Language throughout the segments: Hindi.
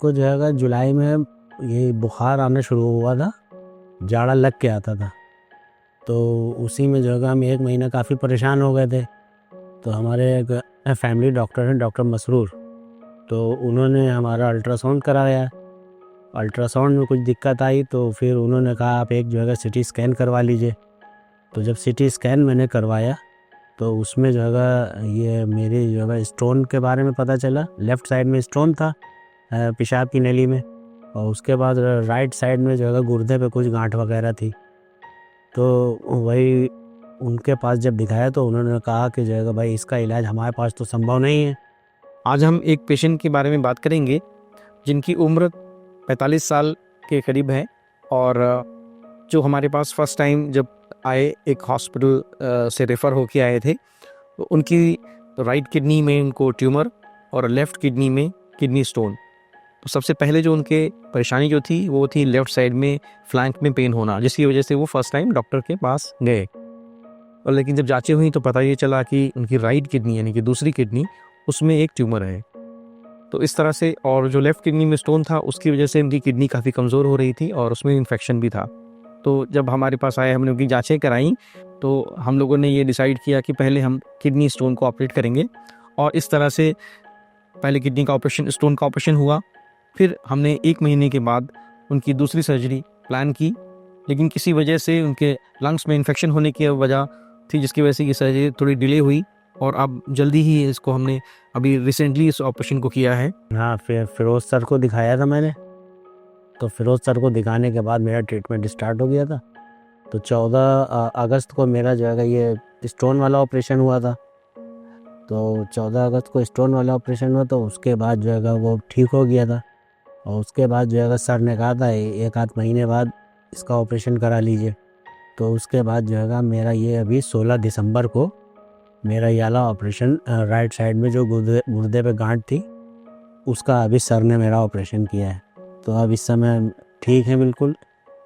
उनको जो है जुलाई में ये बुखार आना शुरू हुआ था, जाड़ा लग के आता था। तो उसी में जो है हम 1 महीना काफ़ी परेशान हो गए थे। तो हमारे एक फैमिली डॉक्टर हैं, डॉक्टर मसरूर, तो उन्होंने हमारा अल्ट्रासाउंड कराया। अल्ट्रासाउंड में कुछ दिक्कत आई तो फिर उन्होंने कहा आप एक जो है सिटी स्कैन करवा लीजिए। तो जब सिटी स्कैन मैंने करवाया तो उसमें जो है ये मेरी जो है स्टोन के बारे में पता चला। लेफ़्ट साइड में स्टोन था पेशाब की नली में, और उसके बाद राइट साइड में जो है गुर्दे पे कुछ गांठ वगैरह थी। तो वही उनके पास जब दिखाया तो उन्होंने कहा कि जो है भाई इसका इलाज हमारे पास तो संभव नहीं है। आज हम एक पेशेंट के बारे में बात करेंगे जिनकी उम्र 45 साल के करीब है, और जो हमारे पास फर्स्ट टाइम जब आए एक हॉस्पिटल से रेफ़र होके आए थे, तो उनकी राइट किडनी में उनको ट्यूमर और लेफ़्ट किडनी में किडनी स्टोन। तो सबसे पहले जो उनके परेशानी जो थी वो थी लेफ़्ट साइड में फ्लैंक में पेन होना, जिसकी वजह से वो फर्स्ट टाइम डॉक्टर के पास गए। और लेकिन जब जांचें हुई तो पता ये चला कि उनकी राइट किडनी यानी कि दूसरी किडनी, उसमें एक ट्यूमर है। तो इस तरह से, और जो लेफ़्ट किडनी में स्टोन था उसकी वजह से उनकी किडनी काफ़ी कमज़ोर हो रही थी और उसमें इन्फेक्शन भी था। तो जब हमारे पास आए, हमने उनकी जांचें कराई, तो हम लोगों ने ये डिसाइड किया कि पहले हम किडनी स्टोन को ऑपरेट करेंगे। और इस तरह से पहले किडनी का ऑपरेशन, स्टोन का ऑपरेशन हुआ। फिर हमने 1 महीने के बाद उनकी दूसरी सर्जरी प्लान की, लेकिन किसी वजह से उनके लंग्स में इन्फेक्शन होने की वजह थी, जिसकी वजह से ये सर्जरी थोड़ी डिले हुई, और अब जल्दी ही इसको हमने अभी रिसेंटली इस ऑपरेशन को किया है। हाँ, फिर फिरोज़ सर को दिखाया था मैंने। तो फिरोज़ सर को दिखाने के बाद मेरा ट्रीटमेंट स्टार्ट हो गया था। तो 14 अगस्त को मेरा जो है ये स्टोन वाला ऑपरेशन हुआ था। तो 14 अगस्त को स्टोन वाला ऑपरेशन हुआ, तो उसके बाद जो है वो ठीक हो गया था। और उसके बाद जो है सर ने कहा था 1 आध महीने बाद इसका ऑपरेशन करा लीजिए। तो उसके बाद जो है मेरा ये अभी 16 दिसंबर को मेरा ये वाला ऑपरेशन, राइट साइड में जो गुर्दे पे गांठ थी उसका अभी सर ने मेरा ऑपरेशन किया है। तो अब इस समय ठीक है, बिल्कुल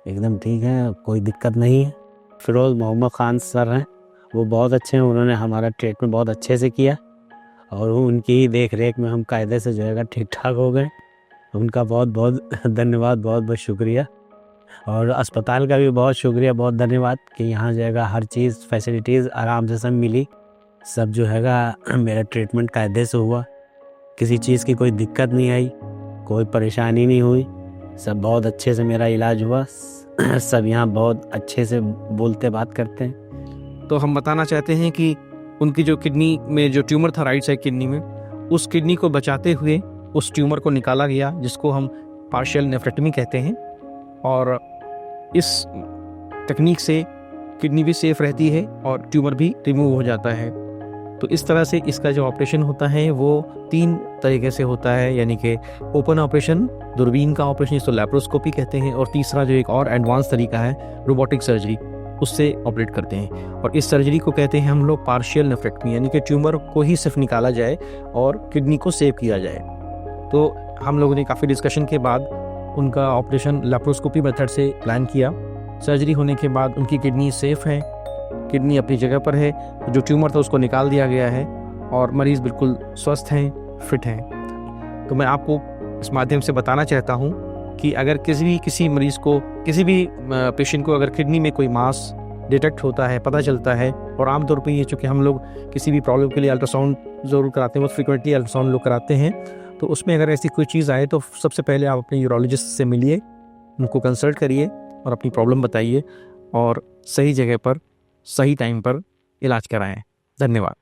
एकदम ठीक है, कोई दिक्कत नहीं है। फिरोज़ मोहम्मद ख़ान सर हैं, वो बहुत अच्छे हैं, उन्होंने हमारा ट्रीटमेंट बहुत अच्छे से किया, और उनकी ही देख रेख में हम कायदे से जो है ठीक ठाक हो गए। उनका बहुत बहुत धन्यवाद, बहुत बहुत शुक्रिया। और अस्पताल का भी बहुत शुक्रिया, बहुत धन्यवाद कि यहाँ जो है हर चीज़ फैसिलिटीज़ आराम से सब मिली। सब जो है मेरा ट्रीटमेंट कायदे से हुआ, किसी चीज़ की कोई दिक्कत नहीं आई, कोई परेशानी नहीं हुई, सब बहुत अच्छे से मेरा इलाज हुआ। सब यहाँ बहुत अच्छे से बोलते बात करते हैं। तो हम बताना चाहते हैं कि उनकी जो किडनी में जो ट्यूमर था राइट साइड किडनी में, उस किडनी को बचाते हुए उस ट्यूमर को निकाला गया, जिसको हम पार्शियल नेफ्रेक्टमी कहते हैं। और इस टेक्निक से किडनी भी सेफ रहती है और ट्यूमर भी रिमूव हो जाता है। तो इस तरह से इसका जो ऑपरेशन होता है वो 3 तरीके से होता है, यानी कि ओपन ऑपरेशन, दूरबीन का ऑपरेशन, इसको लैप्रोस्कोपी कहते हैं, और तीसरा जो एक और एडवांस तरीका है रोबोटिक सर्जरी, उससे ऑपरेट करते हैं। और इस सर्जरी को कहते हैं हम लोग पार्शियल नेफ्रेक्टमी, यानी कि ट्यूमर को ही सिर्फ निकाला जाए और किडनी को सेव किया जाए। तो हम लोगों ने काफ़ी डिस्कशन के बाद उनका ऑपरेशन लैप्रोस्कोपी मेथड से प्लान किया। सर्जरी होने के बाद उनकी किडनी सेफ है, किडनी अपनी जगह पर है, जो ट्यूमर था उसको निकाल दिया गया है, और मरीज़ बिल्कुल स्वस्थ हैं, फिट हैं। तो मैं आपको इस माध्यम से बताना चाहता हूँ कि अगर किसी मरीज़ को, किसी भी पेशेंट को अगर किडनी में कोई मास डिटेक्ट होता है, पता चलता है, और आमतौर पे ये चूँकि हम लोग किसी भी प्रॉब्लम के लिए अल्ट्रासाउंड ज़रूर कराते हैं, बहुत फ्रिक्वेंटली अल्ट्रासाउंड लोग कराते हैं, तो उसमें अगर ऐसी कोई चीज़ आए तो सबसे पहले आप अपने यूरोलॉजिस्ट से मिलिए, उनको कंसल्ट करिए और अपनी प्रॉब्लम बताइए, और सही जगह पर सही टाइम पर इलाज कराएं। धन्यवाद।